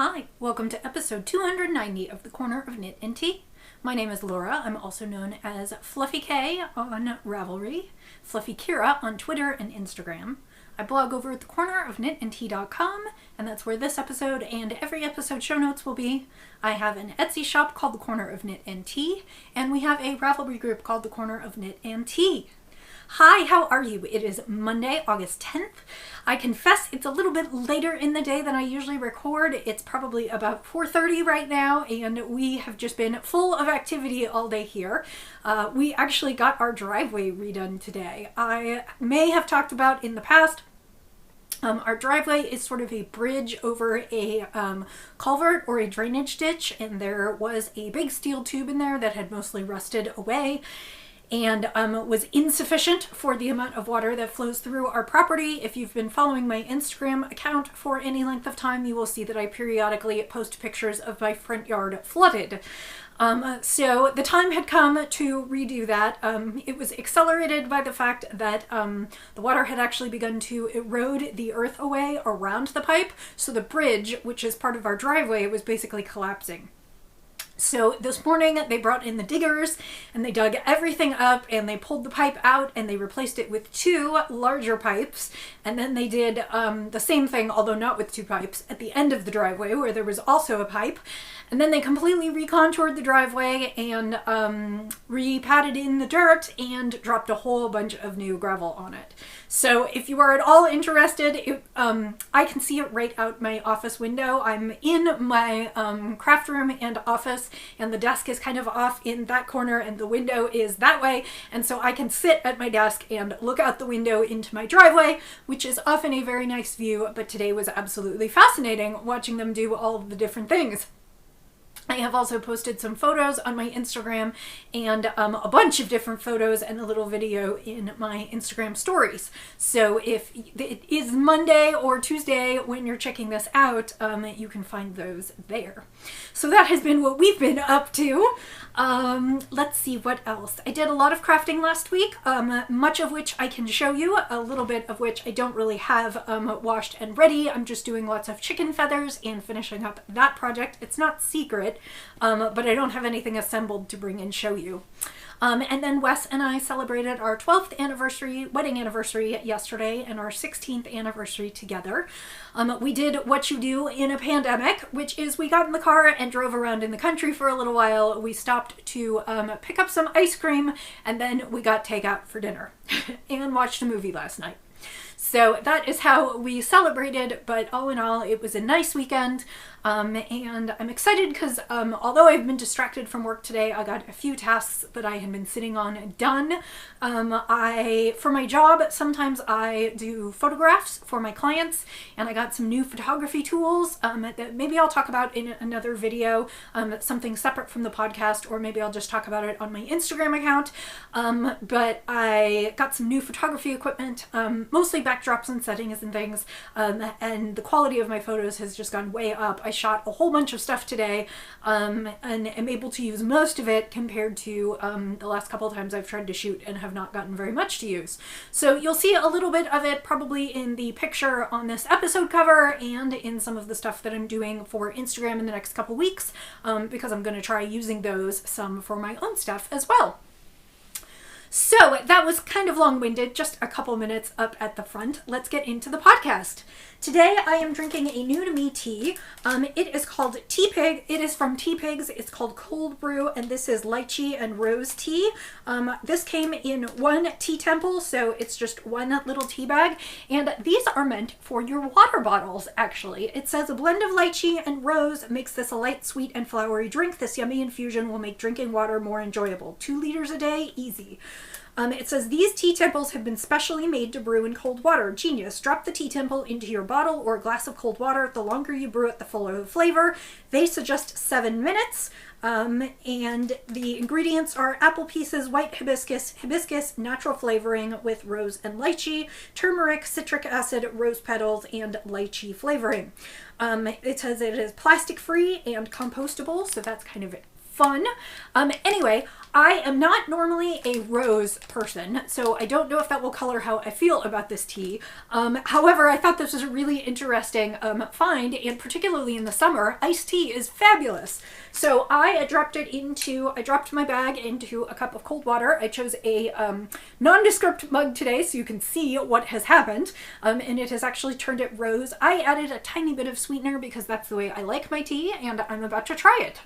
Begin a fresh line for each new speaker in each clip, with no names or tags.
Hi, welcome to episode 290 of The Corner of Knit and Tea. My name is Laura. I'm also known as Fluffyk on Ravelry, Fluffy Kira on Twitter and Instagram. I blog over at thecornerofknitandtea.com, and that's where this episode and every episode show notes will be. I have an Etsy shop called The Corner of Knit and Tea, and we have a Ravelry group called The Corner of Knit and Tea. Hi, how are you? It is Monday, August 10th. I confess it's a little bit later in the day than I usually record. It's probably about 4:30 right now, and we have just been full of activity all day here. We actually got our driveway redone today. I may have talked about in the past, our driveway is sort of a bridge over a culvert or a drainage ditch, and there was a big steel tube in there that had mostly rusted away and was insufficient for the amount of water that flows through our property. If you've been following my Instagram account for any length of time, you will see that I periodically post pictures of my front yard flooded. So the time had come to redo that. It was accelerated by the fact that the water had actually begun to erode the earth away around the pipe, so the bridge, which is part of our driveway, was basically collapsing. So this morning they brought in the diggers and they dug everything up and they pulled the pipe out and they replaced it with two larger pipes. And then they did the same thing, although not with two pipes, at the end of the driveway where there was also a pipe. And then they completely recontoured the driveway and re-patted in the dirt and dropped a whole bunch of new gravel on it. So if you are at all interested, I can see it right out my office window. I'm in my craft room and office, and the desk is kind of off in that corner and the window is that way. And so I can sit at my desk and look out the window into my driveway, which is often a very nice view, but today was absolutely fascinating watching them do all of the different things. I have also posted some photos on my Instagram and a bunch of different photos and a little video in my Instagram stories. So if it is Monday or Tuesday when you're checking this out, you can find those there. So that has been what we've been up to. Let's see what else. I did a lot of crafting last week, much of which I can show you, a little bit of which I don't really have washed and ready. I'm just doing lots of chicken feathers and finishing up that project. It's not secret, but I don't have anything assembled to bring and show you. And then Wes and I celebrated our 12th wedding anniversary yesterday and our 16th anniversary together. We did what you do in a pandemic, which is we got in the car and drove around in the country for a little while. We stopped to pick up some ice cream, and then we got takeout for dinner and watched a movie last night. So that is how we celebrated, but all in all, it was a nice weekend, and I'm excited because although I've been distracted from work today, I got a few tasks that I had been sitting on done. For my job, sometimes I do photographs for my clients, and I got some new photography tools that maybe I'll talk about in another video, something separate from the podcast, or maybe I'll just talk about it on my Instagram account. But I got some new photography equipment, mostly backdrops and settings and things, and the quality of my photos has just gone way up. I shot a whole bunch of stuff today, and am able to use most of it compared to the last couple of times I've tried to shoot and have not gotten very much to use. So you'll see a little bit of it probably in the picture on this episode cover and in some of the stuff that I'm doing for Instagram in the next couple weeks, because I'm going to try using those some for my own stuff as well. So that was kind of long-winded, just a couple minutes up at the front. Let's get into the podcast. Today I am drinking a new to me tea. It is called Teapig. It is from Teapig's. It's called Cold Brew, and this is lychee and rose tea. This came in one tea temple, so it's just one little tea bag, and these are meant for your water bottles, actually. It says a blend of lychee and rose makes this a light, sweet, and flowery drink. This yummy infusion will make drinking water more enjoyable. 2 liters a day, easy. It says these tea temples have been specially made to brew in cold water. Genius. Drop the tea temple into your bottle or glass of cold water. The longer you brew it, the fuller the flavor. They suggest 7 minutes. And the ingredients are apple pieces, white hibiscus, natural flavoring with rose and lychee, turmeric, citric acid, rose petals, and lychee flavoring. It says it is plastic free and compostable, so that's kind of fun. Anyway, I am not normally a rose person, so I don't know if that will color how I feel about this tea. However, I thought this was a really interesting find, and particularly in the summer, iced tea is fabulous. So I dropped my bag into a cup of cold water. I chose a nondescript mug today so you can see what has happened, and it has actually turned it rose. I added a tiny bit of sweetener because that's the way I like my tea, and I'm about to try it.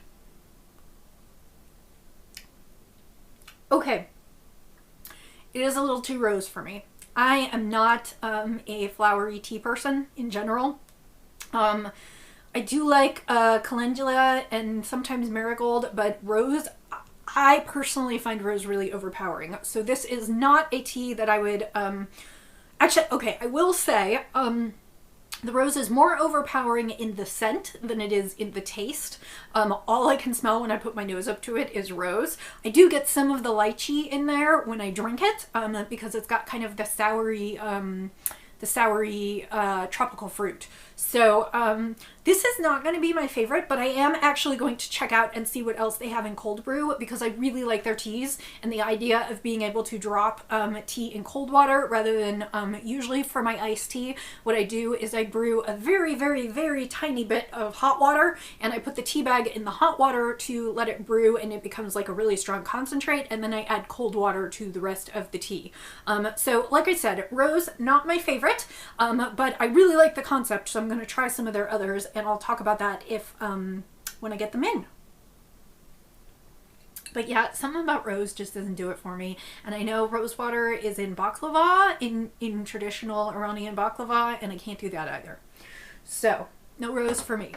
Okay, it is a little too rose for me. I am not a flowery tea person in general. I do like calendula and sometimes marigold, but rose, I personally find rose really overpowering. So this is not a tea that I would, actually, okay, I will say, the rose is more overpowering in the scent than it is in the taste. All I can smell when I put my nose up to it is rose. I do get some of the lychee in there when I drink it, because it's got kind of the soury tropical fruit. So this is not going to be my favorite, but I am actually going to check out and see what else they have in cold brew because I really like their teas, and the idea of being able to drop tea in cold water rather than usually for my iced tea, what I do is I brew a very, very, very tiny bit of hot water, and I put the tea bag in the hot water to let it brew, and it becomes like a really strong concentrate, and then I add cold water to the rest of the tea. So like I said, rose, not my favorite, but I really like the concept, so I'm going to try some of their others, and I'll talk about that if when I get them in. But yeah, something about rose just doesn't do it for me. And I know rose water is in baklava, in traditional Iranian baklava, and I can't do that either. So, no rose for me.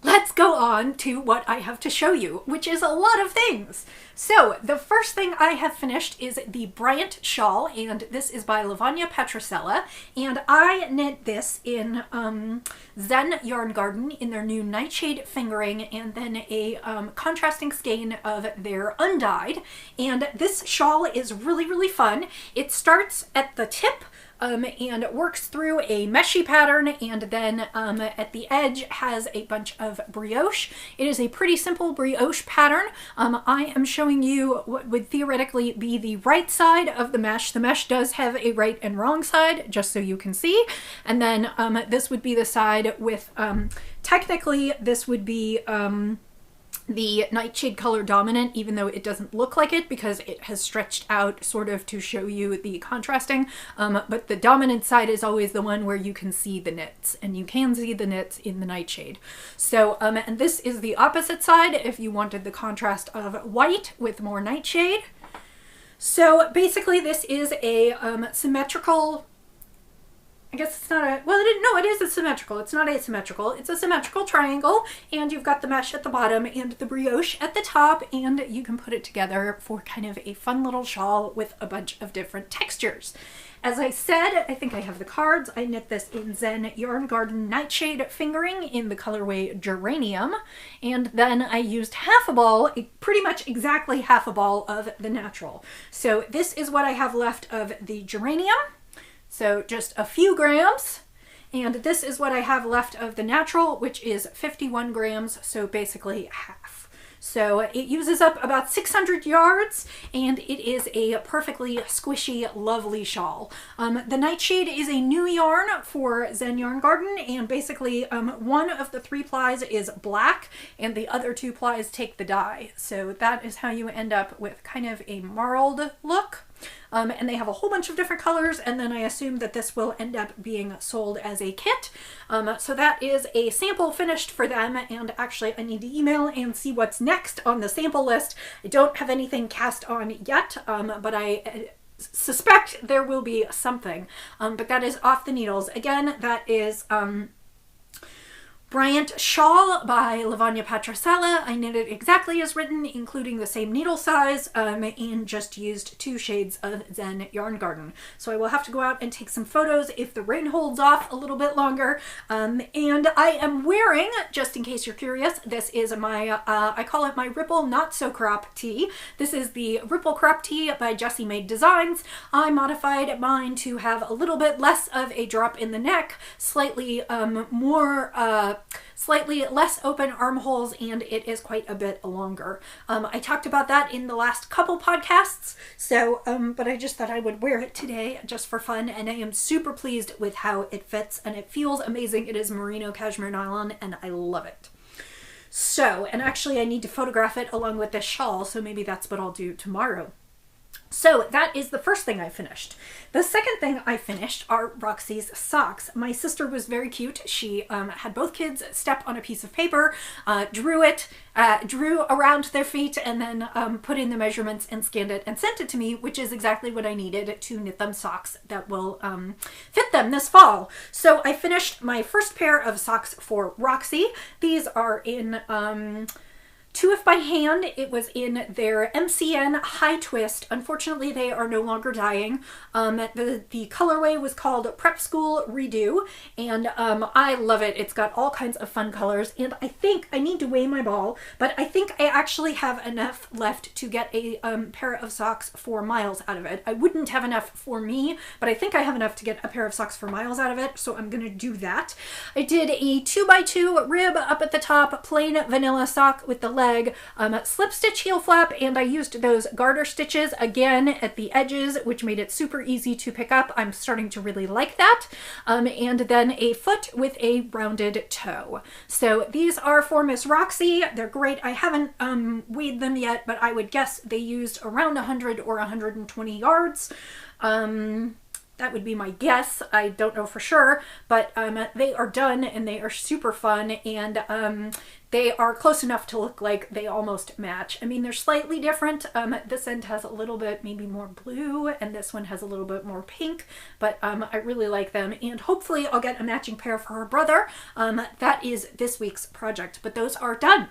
Let's go on to what I have to show you, which is a lot of things. So the first thing I have finished is the Bryant Shawl, and this is by Lavanya Petrosella, and I knit this in Zen Yarn Garden in their new Nightshade fingering, and then a contrasting skein of their undyed. And this shawl is really, really fun. It starts at the tip and works through a meshy pattern, and then at the edge has a bunch of brioche. It is a pretty simple brioche pattern. I am showing you what would theoretically be the right side of the mesh. The mesh does have a right and wrong side, just so you can see. And then this would be the side with, technically this would be the nightshade color dominant, even though it doesn't look like it because it has stretched out sort of to show you the contrasting. But the dominant side is always the one where you can see the knits, and you can see the knits in the nightshade. So, and this is the opposite side if you wanted the contrast of white with more nightshade. So basically this is a symmetrical, I guess it's not a, well, no, it is a symmetrical. It's not asymmetrical. It's a symmetrical triangle, and you've got the mesh at the bottom and the brioche at the top, and you can put it together for kind of a fun little shawl with a bunch of different textures. As I said, I think I have the cards. I knit this in Zen Yarn Garden Nightshade fingering in the colorway Geranium, and then I used half a ball, pretty much exactly half a ball of the natural. So this is what I have left of the Geranium. So just a few grams, and this is what I have left of the natural, which is 51 grams, so basically half. So it uses up about 600 yards, and it is a perfectly squishy, lovely shawl. The Nightshade is a new yarn for Zen Yarn Garden, and basically one of the 3 plies is black, and the other 2 plies take the dye. So that is how you end up with kind of a marled look. And they have a whole bunch of different colors, and then I assume that this will end up being sold as a kit. So that is a sample finished for them, and actually I need to email and see what's next on the sample list. I don't have anything cast on yet, but I suspect there will be something. But that is Off the Needles. Again, that is Bryant Shawl by Lavanya Petrosella. I knit it exactly as written, including the same needle size, and just used 2 shades of Zen Yarn Garden. So I will have to go out and take some photos if the rain holds off a little bit longer. And I am wearing, just in case you're curious, this is my, I call it my Ripple Not So Crop tee. This is the Ripple Crop tee by Jessie Made Designs. I modified mine to have a little bit less of a drop in the neck, slightly more slightly less open armholes, and it is quite a bit longer. I talked about that in the last couple podcasts, so but I just thought I would wear it today just for fun, and I am super pleased with how it fits, and it feels amazing. It is merino cashmere nylon, and I love it. So, and actually I need to photograph it along with this shawl, so maybe that's what I'll do tomorrow. So that is the first thing I finished. The second thing I finished are Roxy's socks. My sister was very cute. She had both kids step on a piece of paper, drew around their feet, and then put in the measurements and scanned it and sent it to me, which is exactly what I needed to knit them socks that will fit them this fall. So I finished my first pair of socks for Roxy. These are in 2F by hand. It was in their MCN high twist. Unfortunately, they are no longer dyeing. The colorway was called Prep School Redo, and I love it. It's got all kinds of fun colors, and I think I need to weigh my ball, but I think I actually have enough left to get a pair of socks for Miles out of it. I wouldn't have enough for me, but I think I have enough to get a pair of socks for Miles out of it, so I'm gonna do that. I did a 2x2 rib up at the top, plain vanilla sock with the leg, slip stitch heel flap, and I used those garter stitches again at the edges, which made it super easy to pick up. I'm starting to really like that. And then a foot with a rounded toe. So these are for Miss Roxy. They're great. I haven't weighed them yet, but I would guess they used around 100 or 120 yards. That would be my guess. I don't know for sure, but they are done and they are super fun, and they are close enough to look like they almost match. I mean, they're slightly different. This end has a little bit maybe more blue, and this one has a little bit more pink, but I really like them, and hopefully I'll get a matching pair for her brother. That is this week's project, but those are done.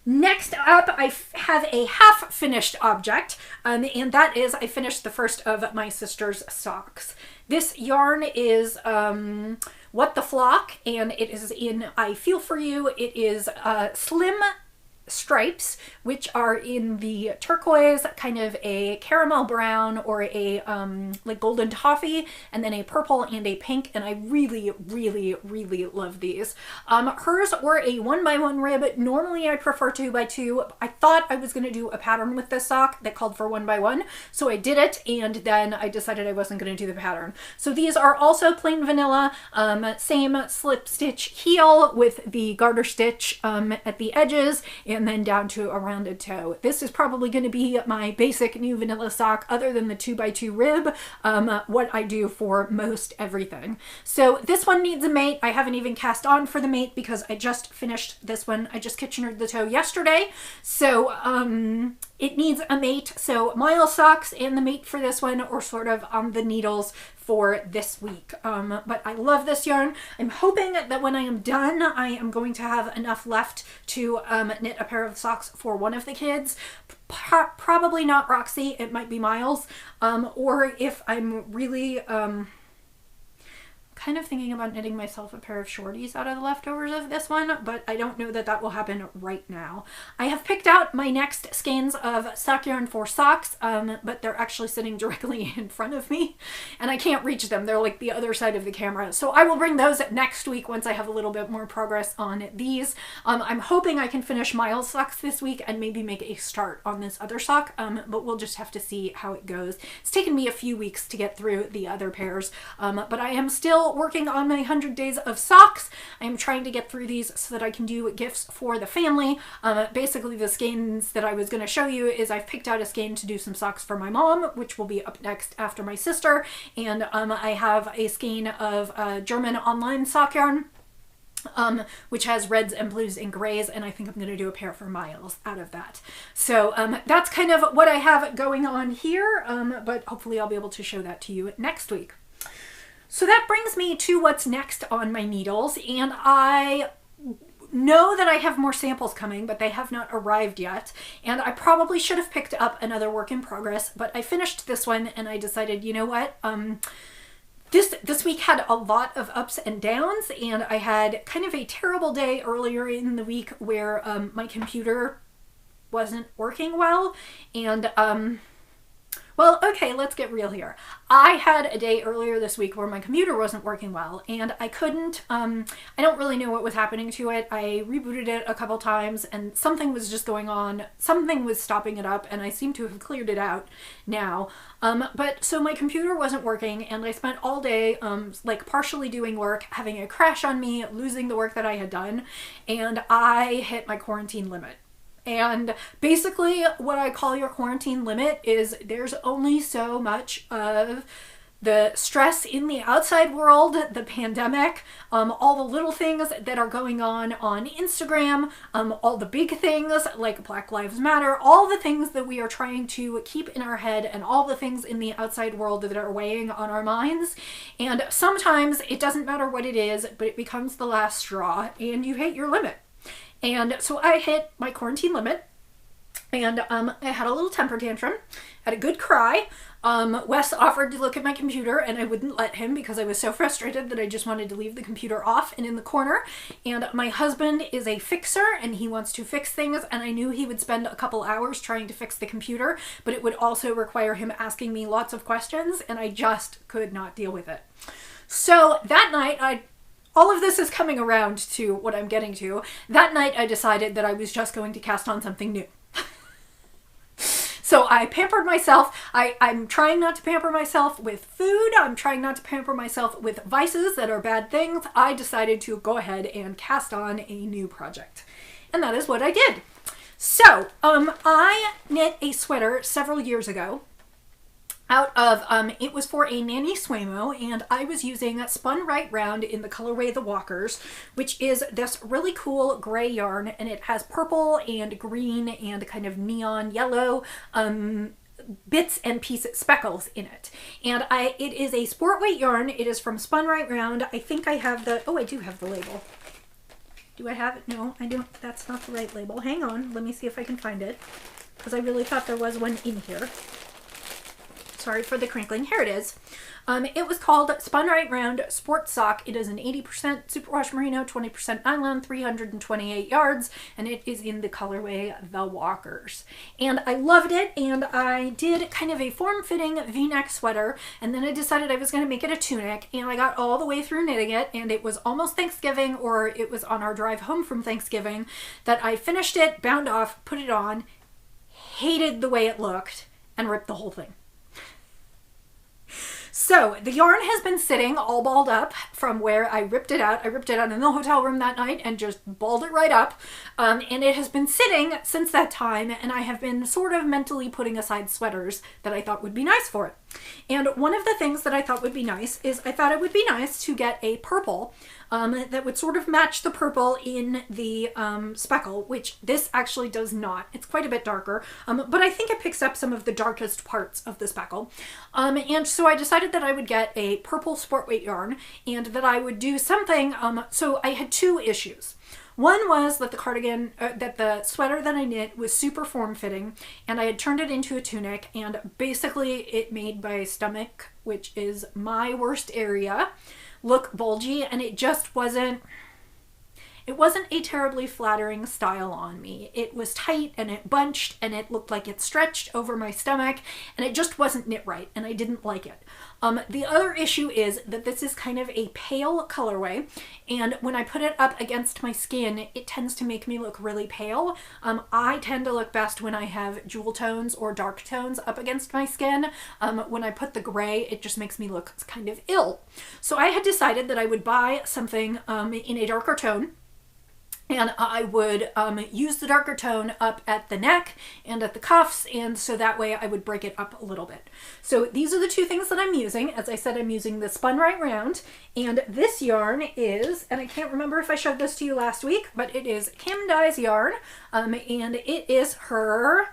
Next up, I have a half-finished object, and that is I finished the first of my sister's socks. This yarn is What the Flock, and it is in I Feel For You. It is slim stripes, which are in the turquoise, kind of a caramel brown, or a like golden toffee, and then a purple and a pink, and I really, really, really love these. Hers were a 1x1 rib. Normally I prefer 2x2. I thought I was going to do a pattern with this sock that called for 1x1, so I did it, and then I decided I wasn't going to do the pattern. So these are also plain vanilla, same slip stitch heel with the garter stitch at the edges, and then down to a rounded toe. This is probably going to be my basic new vanilla sock, other than the 2x2 rib, what I do for most everything. So this one needs a mate. I haven't even cast on for the mate because I just finished this one. I just kitchenered the toe yesterday, so it needs a mate. So Miles socks and the mate for this one are sort of on the needles for this week. But I love this yarn. I'm hoping that when I am done, I am going to have enough left to knit a pair of socks for one of the kids. Probably not Roxy, it might be Miles. Or if I'm really kind of thinking about knitting myself a pair of shorties out of the leftovers of this one, but I don't know that that will happen right now. I have picked out my next skeins of sock yarn for socks, but they're actually sitting directly in front of me, and I can't reach them. They're like the other side of the camera. So I will bring those next week once I have a little bit more progress on these. I'm hoping I can finish Miles socks this week and maybe make a start on this other sock, but we'll just have to see how it goes. It's taken me a few weeks to get through the other pairs, but I am still working on my 100 days of socks. I'm trying to get through these so that I can do gifts for the family. Basically the skeins that I was going to show you is I've picked out a skein to do some socks for my mom, which will be up next after my sister, and I have a skein of German online sock yarn, which has reds and blues and grays, and I think I'm going to do a pair for Miles out of that. So that's kind of what I have going on here, but hopefully I'll be able to show that to you next week. So that brings me to what's next on my needles, and I know that I have more samples coming, but they have not arrived yet, and I probably should have picked up another work in progress, but I finished this one and I decided, you know what, this week had a lot of ups and downs, and I had kind of a terrible day earlier in the week where my computer wasn't working well, and Well, okay, let's get real here. I had a day earlier this week where my computer wasn't working well, and I couldn't, I don't really know what was happening to it. I rebooted it a couple times, and something was just going on. Something was stopping it up, and I seem to have cleared it out now. But so my computer wasn't working, and I spent all day, like partially doing work, having a crash on me, losing the work that I had done, and I hit my quarantine limit. And basically what I call your quarantine limit is there's only so much of the stress in the outside world, the pandemic, all the little things that are going on Instagram, all the big things like Black Lives Matter, all the things that we are trying to keep in our head, and all the things in the outside world that are weighing on our minds. And sometimes it doesn't matter what it is, but it becomes the last straw and you hit your limit. And so I hit my quarantine limit, and I had a little temper tantrum, had a good cry. Wes offered to look at my computer, and I wouldn't let him because I was so frustrated that I just wanted to leave the computer off and in the corner. And my husband is a fixer, and he wants to fix things, and I knew he would spend a couple hours trying to fix the computer, but it would also require him asking me lots of questions, and I just could not deal with it. So that night, all of this is coming around to what I'm getting to. That night I decided that I was just going to cast on something new. So I pampered myself. I'm trying not to pamper myself with food. I'm trying not to pamper myself with vices that are bad things. I decided to go ahead and cast on a new project. And that is what I did. So I knit a sweater several years ago. Out of, it was for a Nanny Swamo, and I was using Spun Right Round in the colorway The Walkers, which is this really cool gray yarn, and it has purple and green and kind of neon yellow bits and pieces, speckles in it. And it is a sport weight yarn. It is from Spun Right Round. I think I have I do have the label. Do I have it? No, I don't. That's not the right label. Hang on. Let me see if I can find it, because I really thought there was one in here. Sorry for the crinkling. Here it is. It was called Spun Right Round Sport Sock. It is an 80% superwash merino, 20% nylon, 328 yards, and it is in the colorway The Walkers. And I loved it, and I did kind of a form-fitting V-neck sweater, and then I decided I was going to make it a tunic, and I got all the way through knitting it, and it was almost Thanksgiving, or it was on our drive home from Thanksgiving, that I finished it, bound off, put it on, hated the way it looked, and ripped the whole thing. So the yarn has been sitting all balled up from where I ripped it out. I ripped it out in the hotel room that night and just balled it right up. And it has been sitting since that time, and I have been sort of mentally putting aside sweaters that I thought would be nice for it. And one of the things that I thought would be nice is I thought it would be nice to get a purple that would sort of match the purple in the speckle, which this actually does not. It's quite a bit darker, but I think it picks up some of the darkest parts of the speckle. And so I decided that I would get a purple sport weight yarn, and that I would do something. So I had two issues. One was that the cardigan, that the sweater that I knit was super form-fitting, and I had turned it into a tunic, and basically it made my stomach, which is my worst area, look bulgy, and it just wasn't a terribly flattering style on me. It was tight, and it bunched, and it looked like it stretched over my stomach, and it just wasn't knit right, and I didn't like it. The other issue is that this is kind of a pale colorway, and when I put it up against my skin, it tends to make me look really pale. I tend to look best when I have jewel tones or dark tones up against my skin. When I put the gray, it just makes me look kind of ill. So I had decided that I would buy something in a darker tone, and I would use the darker tone up at the neck and at the cuffs, and so that way I would break it up a little bit. So these are the two things that I'm using. As I said, I'm using the Spun Right Round, and this yarn is, and I can't remember if I showed this to you last week, but it is Kim Dye's yarn, and it is her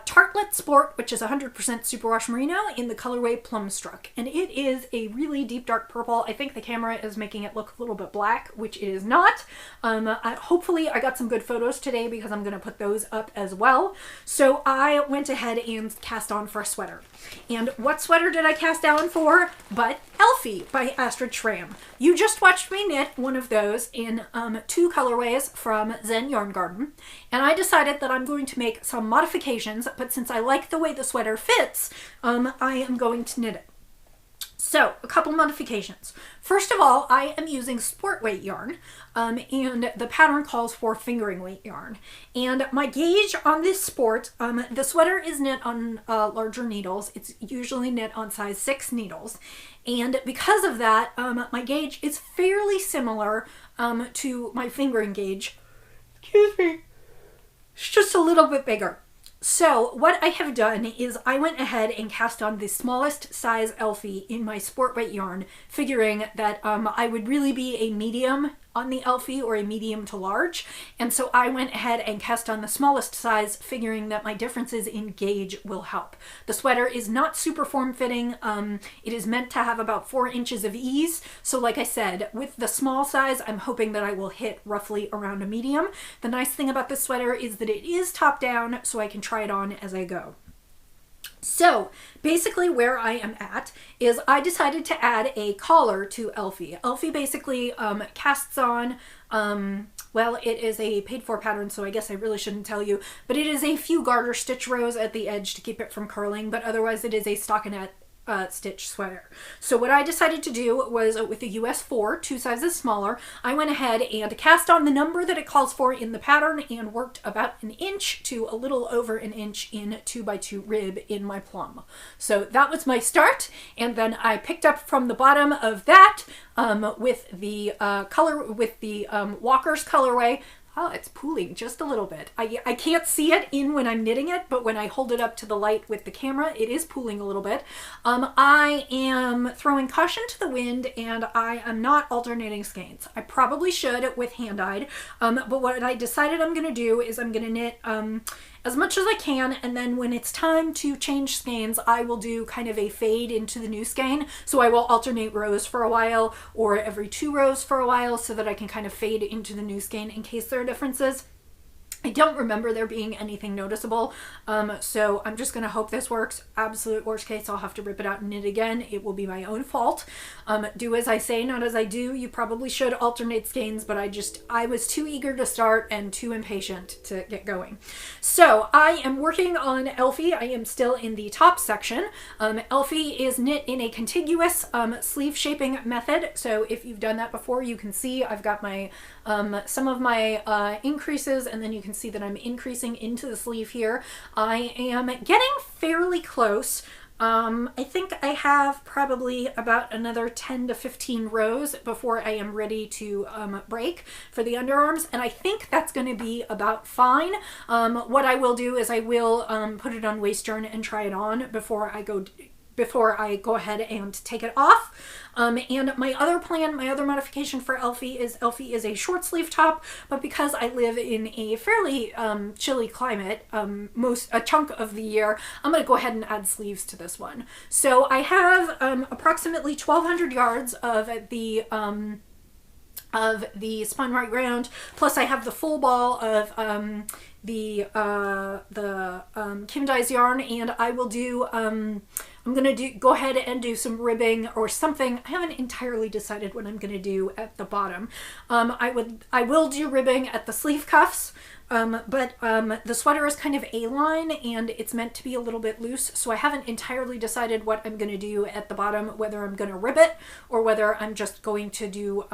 Tartlet Sport, which is 100% superwash merino in the colorway Plumstruck, and it is a really deep dark purple. I think the camera is making it look a little bit black, which it is not. Hopefully I got some good photos today, because I'm going to put those up as well. So I went ahead and cast on for a sweater. And what sweater did I cast down for but Elfie by Astrid Schramm. You just watched me knit one of those in 2 colorways from Zen Yarn Garden, and I decided that I'm going to make some modifications, but since I like the way the sweater fits, I am going to knit it. So, a couple modifications. First of all, I am using sport weight yarn, and the pattern calls for fingering weight yarn. And my gauge on this sport, the sweater is knit on larger needles. It's usually knit on size 6 needles. And because of that, my gauge is fairly similar to my fingering gauge. Excuse me. It's just a little bit bigger. So what I have done is I went ahead and cast on the smallest size Elfie in my sport weight yarn, figuring that I would really be a medium on the Elfie, or a medium to large, and so I went ahead and cast on the smallest size, figuring that my differences in gauge will help. The sweater is not super form-fitting. It is meant to have about 4 inches of ease, so like I said, with the small size, I'm hoping that I will hit roughly around a medium. The nice thing about this sweater is that it is top down, so I can try it on as I go. So basically where I am at is I decided to add a collar to Elfie. Elfie basically casts on, well, it is a paid for pattern, so I guess I really shouldn't tell you, but it is a few garter stitch rows at the edge to keep it from curling, but otherwise it is a stockinette stitch sweater. So what I decided to do was, with the US 4, 2 sizes smaller, I went ahead and cast on the number that it calls for in the pattern and worked about 1 inch to a little over 1 inch in 2x2 rib in my plum. So that was my start, and then I picked up from the bottom of that with the Walker's colorway. Oh, it's pooling just a little bit. I can't see it when I'm knitting it, but when I hold it up to the light with the camera, it is pooling a little bit. I am throwing caution to the wind, and I am not alternating skeins. I probably should with hand-dyed, but what I decided I'm going to do is I'm going to knit as much as I can, and then when it's time to change skeins, I will do kind of a fade into the new skein. So I will alternate rows for a while, or every 2 rows for a while, so that I can kind of fade into the new skein in case there are differences. I don't remember there being anything noticeable, so I'm just going to hope this works. Absolute worst case, I'll have to rip it out and knit again. It will be my own fault. Do as I say, not as I do. You probably should alternate skeins, but I was too eager to start and too impatient to get going. So I am working on Elfie. I am still in the top section. Elfie is knit in a contiguous sleeve shaping method, so if you've done that before, you can see I've got my some of my increases, and then you can see that I'm increasing into the sleeve here. I am getting fairly close. I think I have probably about another 10 to 15 rows before I am ready to break for the underarms, and I think that's going to be about fine. What I will do is I will put it on waist yarn and try it on before I go ahead and take it off. And my other modification for Elfie is a short sleeve top, but because I live in a fairly chilly climate a chunk of the year, I'm going to go ahead and add sleeves to this one. So I have approximately 1,200 yards of the spun right round, plus I have the full ball of the Kim Dyes yarn, and I will do I'm gonna go ahead and do some ribbing or something. I haven't entirely decided what I'm gonna do at the bottom. I will do ribbing at the sleeve cuffs. But the sweater is kind of A-line, and it's meant to be a little bit loose, so I haven't entirely decided what I'm going to do at the bottom, whether I'm going to rib it or whether I'm just going to do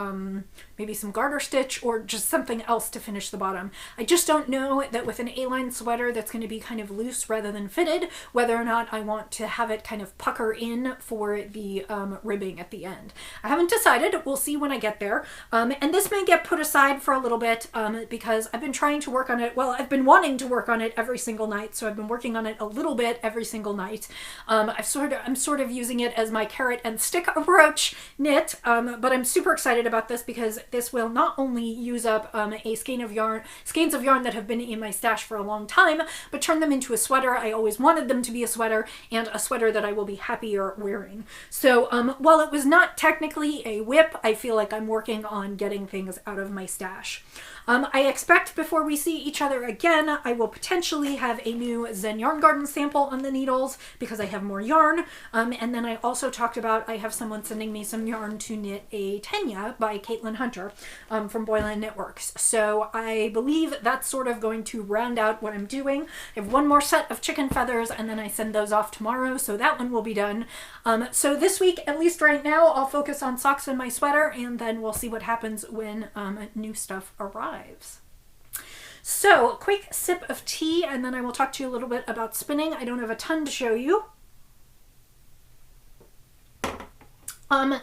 maybe some garter stitch or just something else to finish the bottom. I just don't know that with an A-line sweater that's going to be kind of loose rather than fitted, whether or not I want to have it kind of pucker in for the ribbing at the end. I haven't decided. We'll see when I get there. And this may get put aside for a little bit because I've been trying to work on it. Well, I've been wanting to work on it every single night, so I've been working on it a little bit every single night. I'm sort of using it as my carrot and stick approach knit, but I'm super excited about this because this will not only use up skeins of yarn that have been in my stash for a long time, but turn them into a sweater. I always wanted them to be a sweater, and a sweater that I will be happier wearing. So while it was not technically a whip, I feel like I'm working on getting things out of my stash. I expect before we see each other again, I will potentially have a new Zen Yarn Garden sample on the needles because I have more yarn. And then I also talked about, I have someone sending me some yarn to knit a Tenya by Caitlin Hunter from Boylan Knitworks. So I believe that's sort of going to round out what I'm doing. I have one more set of chicken feathers and then I send those off tomorrow, so that one will be done. So this week, at least right now, I'll focus on socks and my sweater, and then we'll see what happens when new stuff arrives. So, a quick sip of tea, and then I will talk to you a little bit about spinning. I don't have a ton to show you.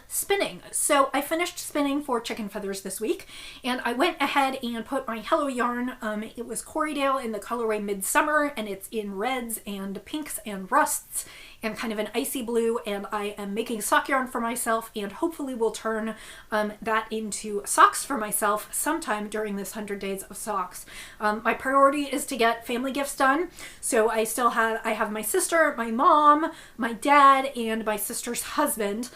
Spinning. So I finished spinning for chicken feathers this week, and I went ahead and put my Hello yarn. It was Corriedale in the colorway Midsummer, and it's in reds and pinks and rusts and kind of an icy blue, and I am making sock yarn for myself and hopefully will turn that into socks for myself sometime during this 100 days of socks. My priority is to get family gifts done, so I have my sister, my mom, my dad, and my sister's husband.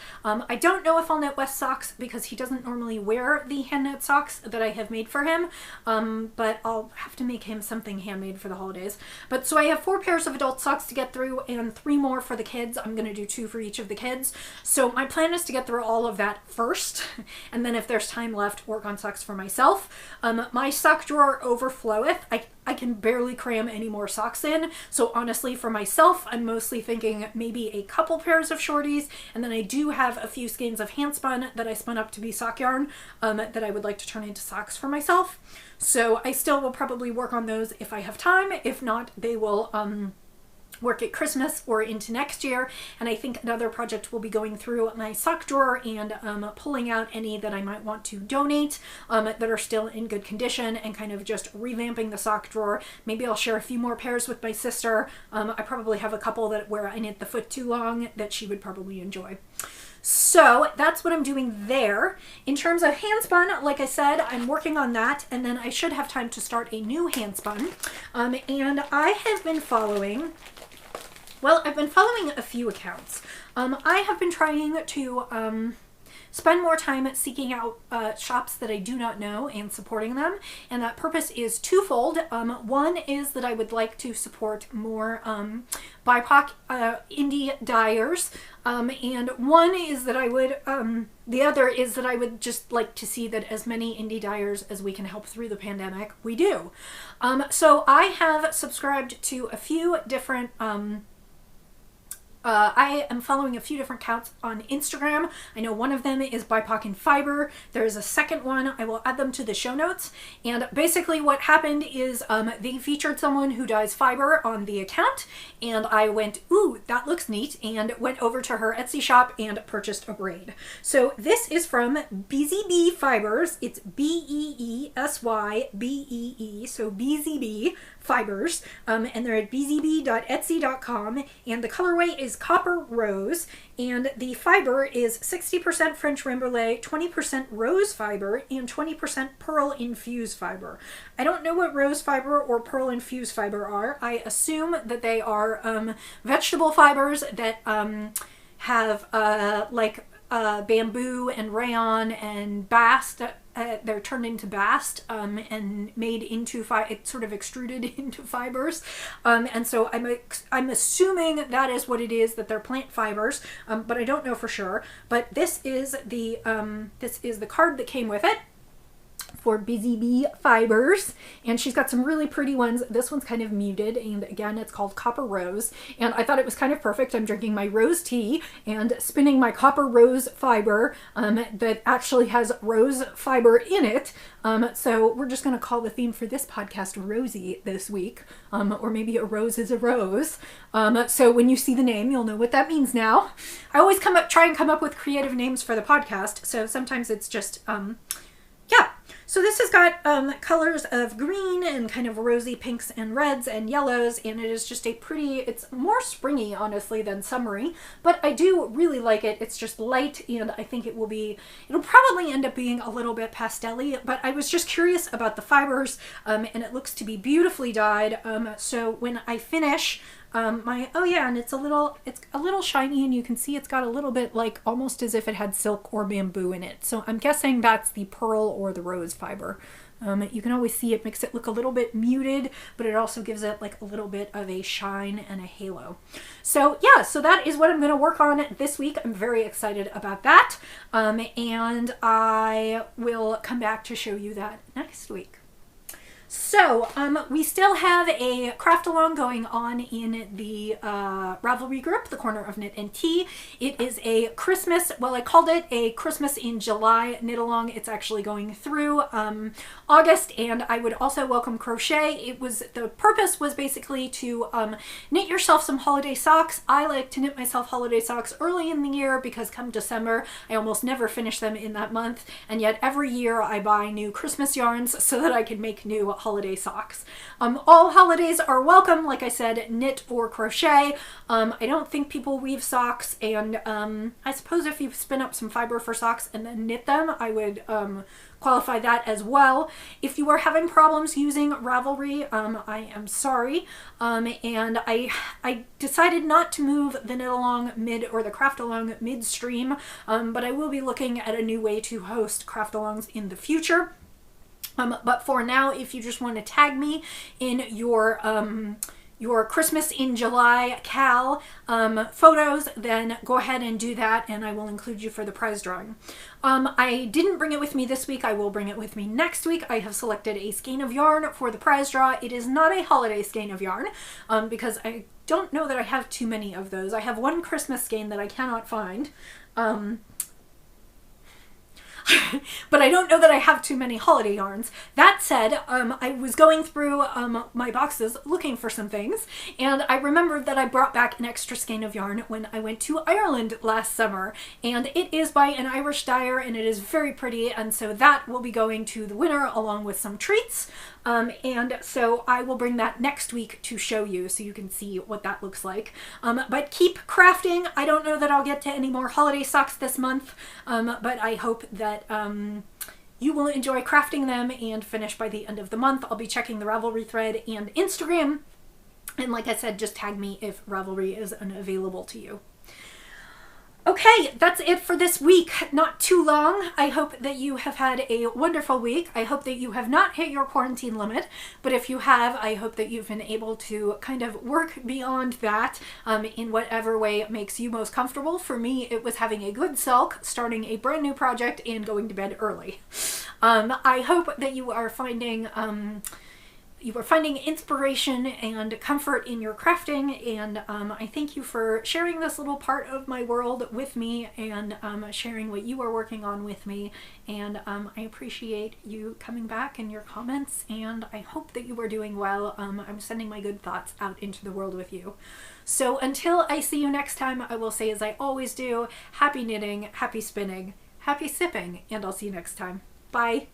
I don't know if I'll knit Wes socks because he doesn't normally wear the hand knit socks that I have made for him, but I'll have to make him something handmade for the holidays. But so I have 4 pairs of adult socks to get through and 3 more for the kids. I'm going to do 2 for each of the kids. So my plan is to get through all of that first, and then if there's time left, work on socks for myself. My sock drawer overfloweth. I can barely cram any more socks in. So honestly, for myself, I'm mostly thinking maybe a couple pairs of shorties, and then I do have a few skeins of hand spun that I spun up to be sock yarn that I would like to turn into socks for myself. So I still will probably work on those if I have time. If not, they will work at Christmas or into next year. And I think another project will be going through my sock drawer and pulling out any that I might want to donate that are still in good condition, and kind of just revamping the sock drawer. Maybe I'll share a few more pairs with my sister. I probably have a couple that where I knit the foot too long that she would probably enjoy. So that's what I'm doing there. In terms of handspun, like I said, I'm working on that, and then I should have time to start a new handspun. And I have been following, well, I've been following a few accounts. I have been trying to spend more time seeking out shops that I do not know and supporting them, and that purpose is twofold. One is that I would like to support more BIPOC indie dyers, and one is that I would, the other is that I would just like to see that as many indie dyers as we can help through the pandemic, we do. So I have subscribed to a few different I am following a few different accounts on Instagram. I know one of them is BIPOC in Fiber. There is a second one. I will add them to the show notes. And basically what happened is they featured someone who dyes fiber on the account, and I went, ooh, that looks neat, and went over to her Etsy shop and purchased a braid. So this is from Bzb Fibers. It's Beesybee, so Bzb Fibers, and they're at bzb.etsy.com, and the colorway is Copper Rose, and the fiber is 60% French Rambouillet, 20% rose fiber, and 20% pearl infused fiber. I don't know what rose fiber or pearl infused fiber are. I assume that they are vegetable fibers that have bamboo and rayon and bast. They're turned into bast and made into it's sort of extruded into fibers, and so I'm assuming that is what it is, that they're plant fibers, but I don't know for sure. But this is the card that came with it for Bzb Fibers, and she's got some really pretty ones. This one's kind of muted, and again, it's called Copper Rose, and I thought it was kind of perfect. I'm drinking my rose tea and spinning my Copper Rose fiber that actually has rose fiber in it, so we're just going to call the theme for this podcast Rosy this week, or maybe a rose is a rose. So when you see the name, you'll know what that means now. I always try and come up with creative names for the podcast, so sometimes it's just yeah. So this has got colors of green and kind of rosy pinks and reds and yellows, and it is just a pretty, it's more springy, honestly, than summery, but I do really like it. It's just light, and I think it'll probably end up being a little bit pastel-y, but I was just curious about the fibers, and it looks to be beautifully dyed, so when I finish, and it's a little shiny, and you can see it's got a little bit like almost as if it had silk or bamboo in it. So I'm guessing that's the pearl or the rose fiber. You can always see it makes it look a little bit muted, but it also gives it like a little bit of a shine and a halo. So yeah, so that is what I'm going to work on this week. I'm very excited about that. And I will come back to show you that next week. So, we still have a craft along going on in the Ravelry group, the Corner of Knit and Tea. It is a Christmas, well, I called it a Christmas in July knit along. It's actually going through August, and I would also welcome crochet. The purpose was basically to knit yourself some holiday socks. I like to knit myself holiday socks early in the year because come December, I almost never finish them in that month, and yet every year I buy new Christmas yarns so that I can make new holiday socks. All holidays are welcome, like I said, knit or crochet. I don't think people weave socks, and I suppose if you spin up some fiber for socks and then knit them, I would qualify that as well. If you are having problems using Ravelry, I am sorry, and I decided not to move the knit along mid or the craft along midstream, but I will be looking at a new way to host craft alongs in the future. But for now, if you just want to tag me in your Christmas in July Cal photos, then go ahead and do that, and I will include you for the prize drawing. I didn't bring it with me this week. I will bring it with me next week. I have selected a skein of yarn for the prize draw. It is not a holiday skein of yarn because I don't know that I have too many of those. I have one Christmas skein that I cannot find. But I don't know that I have too many holiday yarns. That said, I was going through my boxes looking for some things, and I remembered that I brought back an extra skein of yarn when I went to Ireland last summer, and it is by an Irish dyer, and it is very pretty, and so that will be going to the winner along with some treats. And so I will bring that next week to show you so you can see what that looks like. But keep crafting. I don't know that I'll get to any more holiday socks this month, but I hope that you will enjoy crafting them and finish by the end of the month. I'll be checking the Ravelry thread and Instagram. And like I said, just tag me if Ravelry is unavailable to you. Okay, that's it for this week. Not too long. I hope that you have had a wonderful week. I hope that you have not hit your quarantine limit, but if you have, I hope that you've been able to kind of work beyond that in whatever way makes you most comfortable. For me, it was having a good sulk, starting a brand new project, and going to bed early. I hope that you are finding inspiration and comfort in your crafting, and I thank you for sharing this little part of my world with me, and sharing what you are working on with me, and I appreciate you coming back and your comments, and I hope that you are doing well. I'm sending my good thoughts out into the world with you. So until I see you next time, I will say as I always do, happy knitting, happy spinning, happy sipping, and I'll see you next time. Bye!